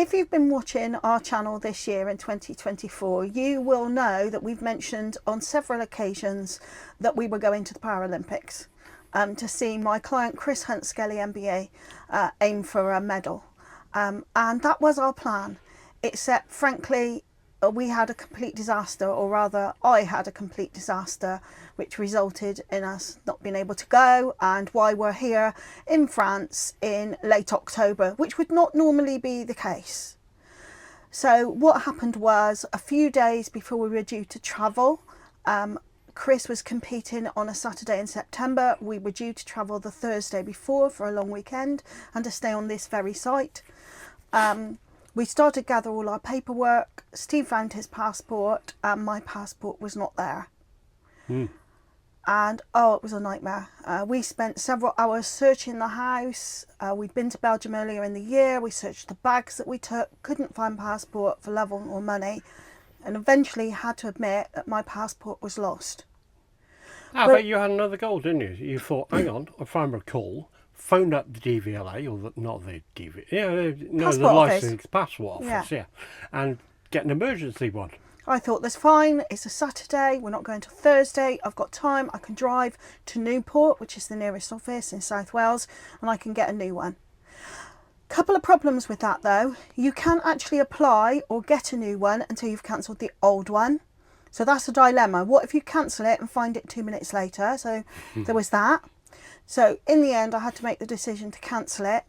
if you've been watching our channel this year in 2024, you will know that we've mentioned on several occasions that we were going to the Paralympics to see my client Chris Hunt Skelly MBA aim for a medal. And that was our plan, except frankly we had a complete disaster, or rather I had a complete disaster, which resulted in us not being able to go, and why we're here in France in late October, which would not normally be the case. So what happened was, a few days before we were due to travel, Chris was competing on a Saturday in September. We were due to travel the Thursday before for a long weekend and to stay on this very site. We started to gather all our paperwork. Steve found his passport and my passport was not there. And oh, it was a nightmare. We spent several hours searching the house. We'd been to Belgium earlier in the year. We searched the bags that we took, couldn't find passport for love or money, and eventually had to admit that my passport was lost. But you had another goal, didn't you? You thought, hang on, if I recall, phoned up the DVLA, or not the DVLA, the licensed passport office, yeah, and get an emergency one. I thought, that's fine, it's a Saturday, we're not going till Thursday, I've got time, I can drive to Newport, which is the nearest office in South Wales, and I can get a new one. Couple of problems with that though. You can't actually apply or get a new one until you've cancelled the old one. So that's a dilemma. What if you cancel it and find it 2 minutes later? So there was that. So in the end, I had to make the decision to cancel it,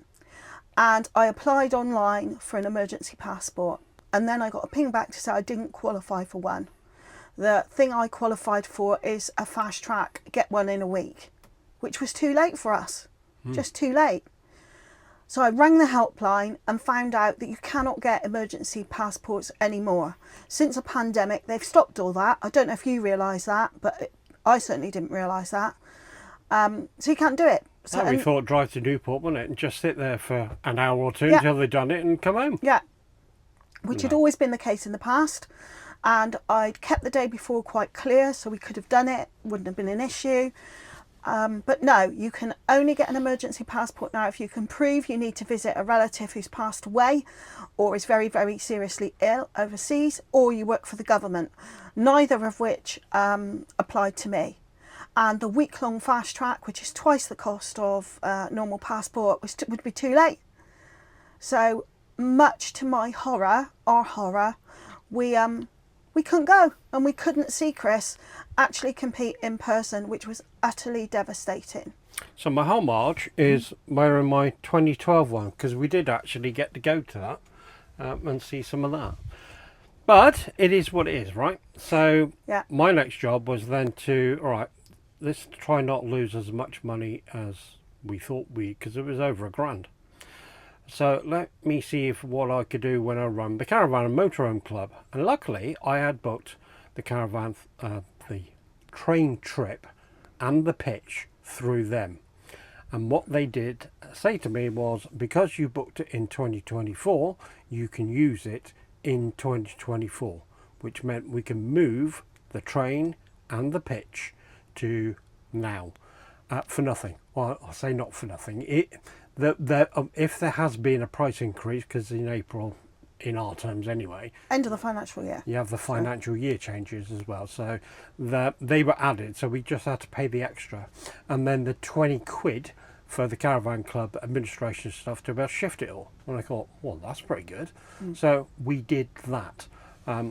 and I applied online for an emergency passport. And then I got a ping back to say I didn't qualify for one. The thing I qualified for is a fast track, get one in a week, which was too late for us, just too late. So I rang the helpline and found out that you cannot get emergency passports anymore. Since the pandemic, they've stopped all that. I don't know if you realise that, but I certainly didn't realise that. So you can't do it. So we thought drive to Newport, wouldn't it, and just sit there for an hour or two until they'd done it and come home. Yeah, which had always been the case in the past, and I'd kept the day before quite clear, so we could have done it, wouldn't have been an issue. But no, you can only get an emergency passport now if you can prove you need to visit a relative who's passed away or is very, very seriously ill overseas, or you work for the government, neither of which applied to me. And the week-long fast track, which is twice the cost of normal passport, would be too late. So much to my horror, our horror, we couldn't go, and we couldn't see Chris actually compete in person, which was utterly devastating. So my whole march is wearing my 2012 one, because we did actually get to go to that and see some of that. But it is what it is, right? So my next job was then to, all right, let's try not lose as much money as we thought because it was over £1,000. So let me see what I could do when I run the Caravan and Motorhome Club. And luckily I had booked the caravan, the train trip and the pitch through them. And what they did say to me was, because you booked it in 2024, you can use it in 2024, which meant we can move the train and the pitch to now for nothing. Well, I say not for nothing. If there has been a price increase, because in April, in our terms anyway, end of the financial year, you have the financial year changes as well, so they were added, so we just had to pay the extra, and then the 20 quid for the caravan club administration stuff to about shift it all. And I thought, well, that's pretty good. So we did that,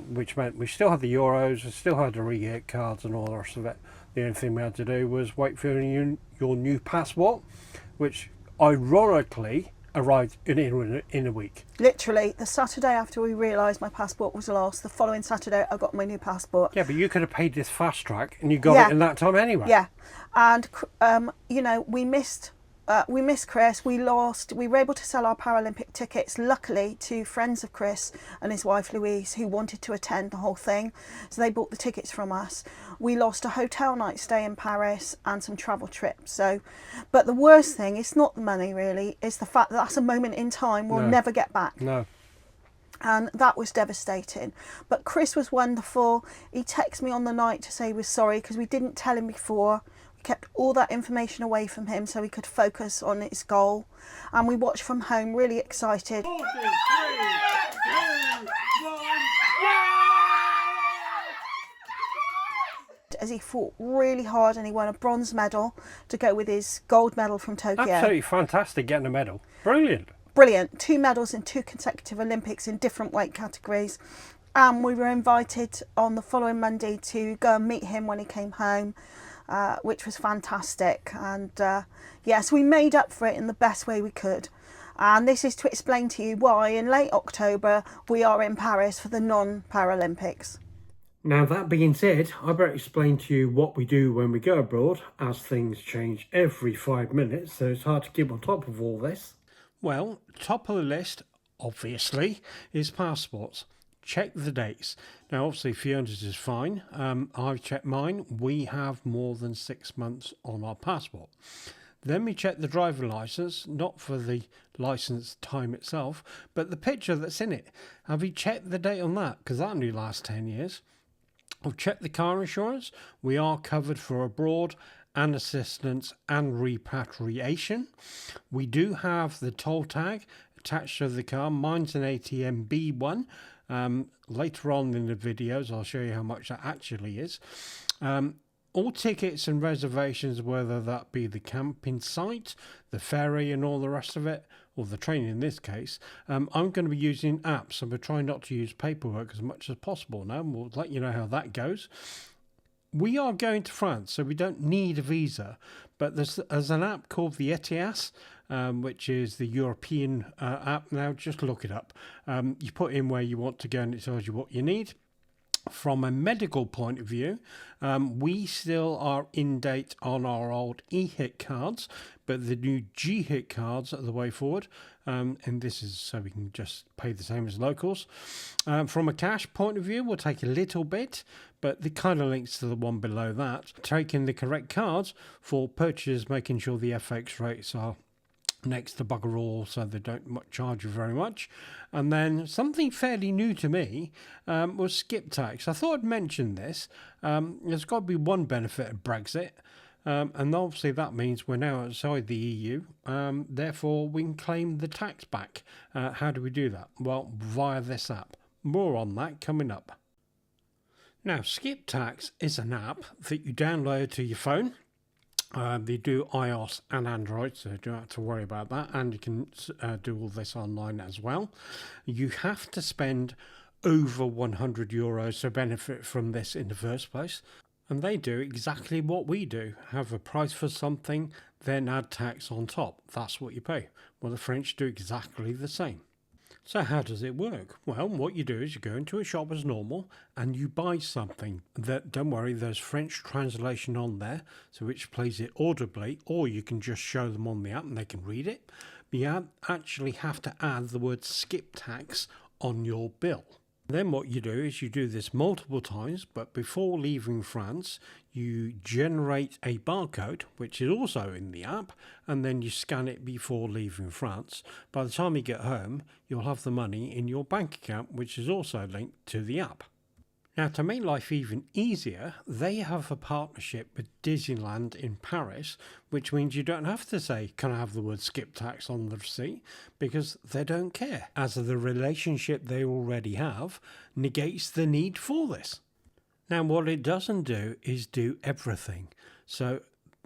which meant we still had the euros, we still had the re-gate cards and all the rest of it. The only thing we had to do was wait for your new passport, which ironically arrived in a week. Literally, the Saturday after we realised my passport was lost, the following Saturday I got my new passport. Yeah, but you could have paid this fast track and you got it in that time anyway. Yeah, and you know, we missed Chris. We were able to sell our Paralympic tickets, luckily, to friends of Chris and his wife Louise, who wanted to attend the whole thing, so they bought the tickets from us. We lost a hotel night stay in Paris and some travel trips. So, but the worst thing, it's not the money really, it's the fact that that's a moment in time we'll never get back. No. And that was devastating. But Chris was wonderful. He texted me on the night to say he was sorry because we didn't tell him before. Kept all that information away from him so he could focus on his goal, and we watched from home really excited. 43. as he fought really hard and he won a bronze medal to go with his gold medal from Tokyo. Absolutely fantastic getting a medal. Brilliant. Brilliant. 2 medals in 2 consecutive Olympics in different weight categories. And we were invited on the following Monday to go and meet him when he came home, which was fantastic. And yes, we made up for it in the best way we could. And this is to explain to you why in late October we are in Paris for the non-Paralympics. Now, that being said, I better explain to you what we do when we go abroad, as things change every 5 minutes, so it's hard to keep on top of all this. Well, top of the list, obviously, is passports. Check the dates. Now, obviously, Fiona's is fine. I've checked mine. We have more than 6 months on our passport. Then we check the driving licence, not for the licence time itself, but the picture that's in it. Have you checked the date on that? Because that only lasts 10 years. I've checked the car insurance. We are covered for abroad and assistance and repatriation. We do have the toll tag attached to the car. Mine's an ATM B1. Later on in the videos, I'll show you how much that actually is. All tickets and reservations, whether that be the camping site, the ferry and all the rest of it, or the train in this case, I'm going to be using apps, and we're trying not to use paperwork as much as possible now. We'll let you know how that goes. We are going to France, so we don't need a visa, but there's an app called the ETIAS, which is the European app. Now, just look it up. You put in where you want to go and it tells you what you need. From a medical point of view, we still are in date on our old e-hit cards, but the new G-hit cards are the way forward. And this is so we can just pay the same as locals. From a cash point of view, we'll take a little bit, but the kind of links to the one below that. Taking the correct cards for purchases, making sure the FX rates are next to bugger all, so they don't charge you very much. And then something fairly new to me was Skiptax. I thought I'd mention this. There's got to be one benefit of Brexit, and obviously that means we're now outside the EU, therefore we can claim the tax back. How do we do that? Well, via this app. More on that coming up. Now, Skiptax is an app that you download to your phone. They do iOS and Android, so you don't have to worry about that. And you can do all this online as well. You have to spend over €100 to benefit from this in the first place. And they do exactly what we do. Have a price for something, then add tax on top. That's what you pay. Well, the French do exactly the same. So how does it work? Well, what you do is you go into a shop as normal and you buy something. That, don't worry, there's French translation on there, so which plays it audibly, or you can just show them on the app and they can read it. But you actually have to add the word Skiptax on your bill. Then what you do is you do this multiple times, but before leaving France, you generate a barcode, which is also in the app, and then you scan it before leaving France. By the time you get home, you'll have the money in your bank account, which is also linked to the app. Now, to make life even easier, they have a partnership with Disneyland in Paris, which means you don't have to say, can I have the word Skiptax on the receipt? Because they don't care, as the relationship they already have negates the need for this. Now, what it doesn't do is do everything. So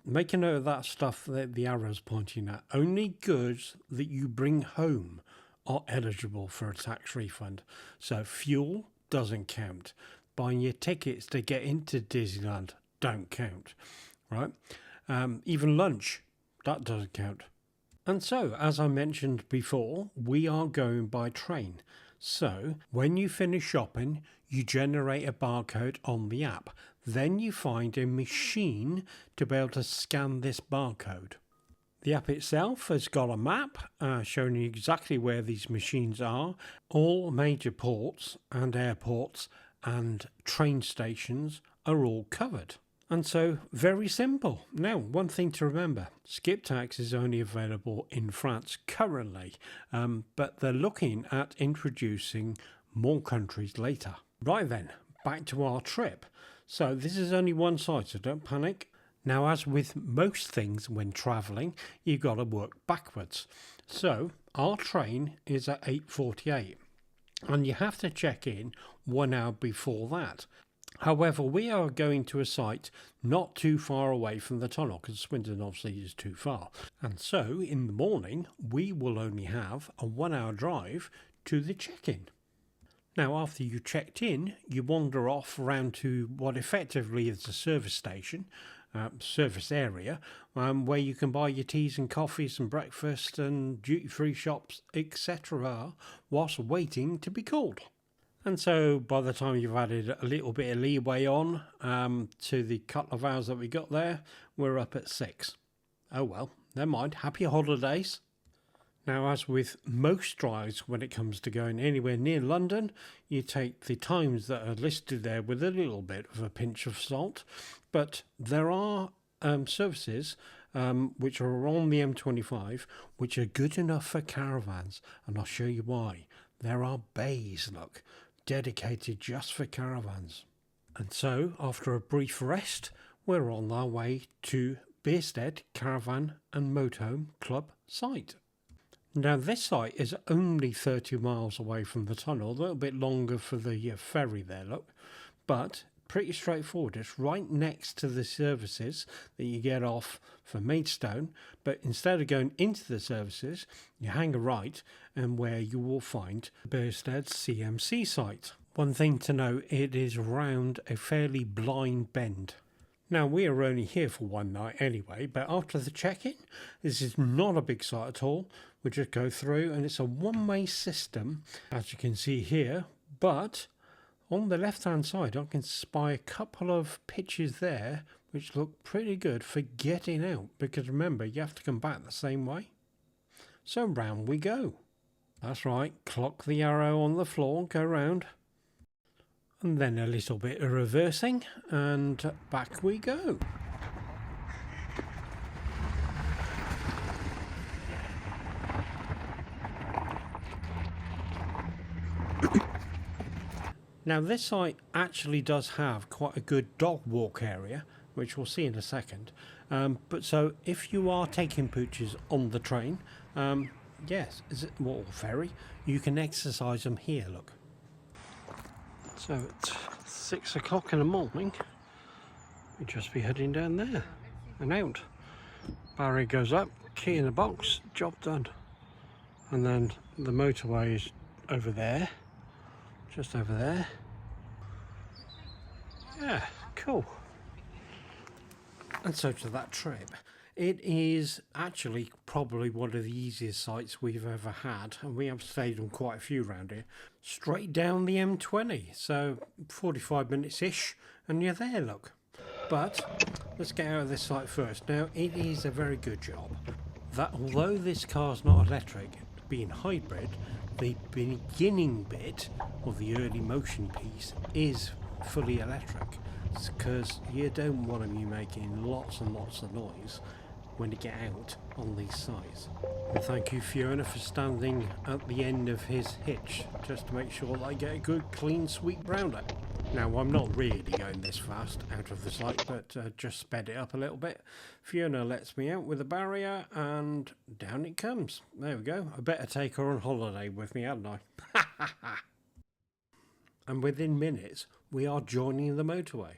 make a note of that stuff that the arrow's pointing at. Only goods that you bring home are eligible for a tax refund. So fuel doesn't count. Buying your tickets to get into Disneyland don't count, right? Even lunch, that doesn't count. And so, as I mentioned before, we are going by train. So, when you finish shopping, you generate a barcode on the app. Then you find a machine to be able to scan this barcode. The app itself has got a map showing you exactly where these machines are. All major ports and airports and train stations are all covered. And so, very simple. Now, one thing to remember, Skiptax is only available in France currently, but they're looking at introducing more countries later. Right then, back to our trip. So this is only one side, so don't panic. Now, as with most things when travelling, you've got to work backwards. So our train is at 8:48. And you have to check in 1 hour before that. However, we are going to a site not too far away from the tunnel, because Swindon obviously is too far. And so in the morning, we will only have a 1 hour drive to the check-in. Now, after you checked in, you wander off around to what effectively is a service station, service area, where you can buy your teas and coffees and breakfast and duty-free shops, etc., whilst waiting to be called. And so by the time you've added a little bit of leeway on to the couple of hours that we got there, we're up at 6. Oh well, never mind. Happy holidays. Now, as with most drives when it comes to going anywhere near London, you take the times that are listed there with a little bit of a pinch of salt. But there are services which are on the M25 which are good enough for caravans, and I'll show you why. There are bays, look, dedicated just for caravans. And so, after a brief rest, we're on our way to Bearstead Caravan and Motorhome Club site. Now, this site is only 30 miles away from the tunnel, a little bit longer for the ferry there, look, but pretty straightforward. It's right next to the services that you get off for Maidstone, but instead of going into the services, you hang a right and where you will find Bearstead CMC site. One thing to note, it is round a fairly blind bend. Now, we are only here for one night anyway, but after the check-in, this is not a big site at all. We just go through and it's a one-way system, as you can see here, but on the left-hand side, I can spy a couple of pitches there which look pretty good for getting out, because remember, you have to come back the same way. So round we go. That's right, clock the arrow on the floor, go round. And then a little bit of reversing, and back we go. Now, this site actually does have quite a good dog walk area, which we'll see in a second. But so if you are taking pooches on the train, yes, ferry, you can exercise them here, look. So it's 6 o'clock in the morning, we'll just be heading down there and out. Barrier goes up, key in the box, job done. And then the motorway is over there, just over there. Yeah, cool. And so to that trip. It is actually probably one of the easiest sites we've ever had, and we have stayed on quite a few around here. Straight down the M20, so 45 minutes-ish, and you're there, look. But let's get out of this site first. Now, it is a very good job that although this car's not electric, being hybrid, the beginning bit, or the early motion piece, is fully electric, because you don't want to be making lots and lots of noise when you get out on these sites. And thank you, Fiona, for standing at the end of his hitch just to make sure that I get a good clean sweep round it. Now, I'm not really going this fast out of the site, but just sped it up a little bit. Fiona lets me out with a barrier and down it comes. There we go. I better take her on holiday with me, hadn't I? And within minutes we are joining the motorway.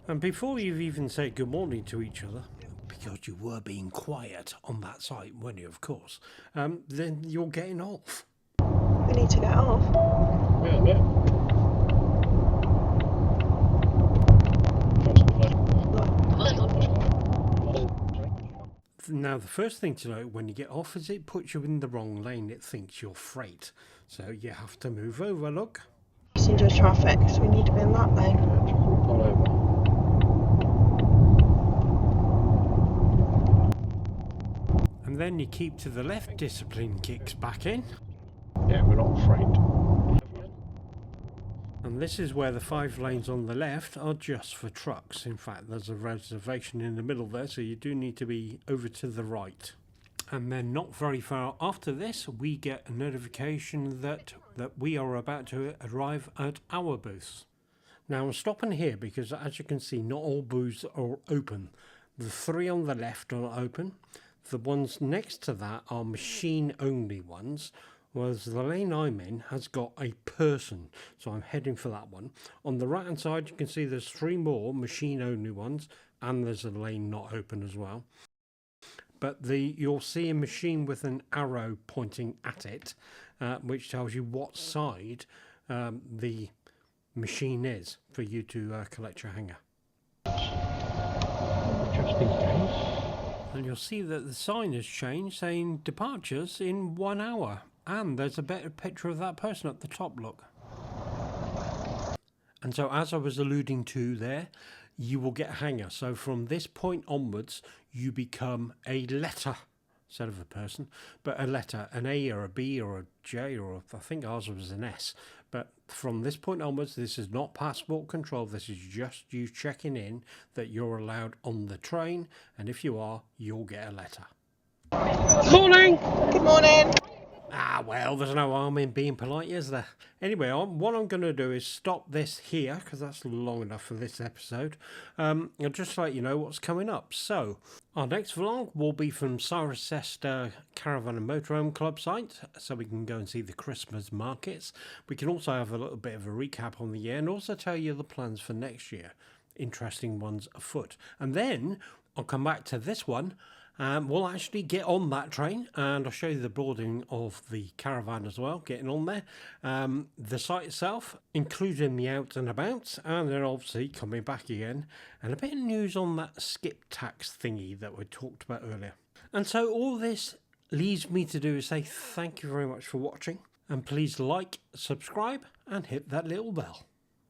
And before you've even said good morning to each other, because you were being quiet on that site, weren't you, of course, then you're getting off. We need to get off. Yeah. Now, the first thing to note when you get off is it puts you in the wrong lane. It thinks you're freight, so you have to move over, look. Passenger traffic, so we need to be in that lane. Pull over. And then you keep to the left, discipline kicks back in. Yeah, we're not afraid. And this is where the 5 lanes on the left are just for trucks. In fact, there's a reservation in the middle there, so you do need to be over to the right. And then not very far after this, we get a notification that we are about to arrive at our booths. Now, I'm stopping here because, as you can see, not all booths are open. The 3 on the left are open. The ones next to that are machine-only ones, Whereas the lane I'm in has got a person, so I'm heading for that one. On the right hand side you can see there's 3 more machine only ones, and there's a lane not open as well. But you'll see a machine with an arrow pointing at it, which tells you what side the machine is for you to collect your hanger. Just in case. And you'll see that the sign has changed, saying departures in 1 hour. And there's a better picture of that person at the top, look. And so, as I was alluding to there, you will get a hanger. So from this point onwards, you become a letter instead of a person, but a letter, an A or a B or a J, or I think ours was an S. But from this point onwards, this is not passport control. This is just you checking in that you're allowed on the train. And if you are, you'll get a letter. Morning! Good morning. Ah, well, there's no harm in being polite, is there? Anyway, what I'm going to do is stop this here, because that's long enough for this episode. I'll just let you know what's coming up. So, our next vlog will be from Cirencester Caravan and Motorhome Club site, so we can go and see the Christmas markets. We can also have a little bit of a recap on the year, and also tell you the plans for next year. Interesting ones afoot. And then, I'll come back to this one. We'll actually get on that train, and I'll show you the boarding of the caravan as well, getting on there. The site itself, including the out and about, and then obviously coming back again, and a bit of news on that Skiptax thingy that we talked about earlier. And so all this leaves me to do is say thank you very much for watching, and please like, subscribe, and hit that little bell.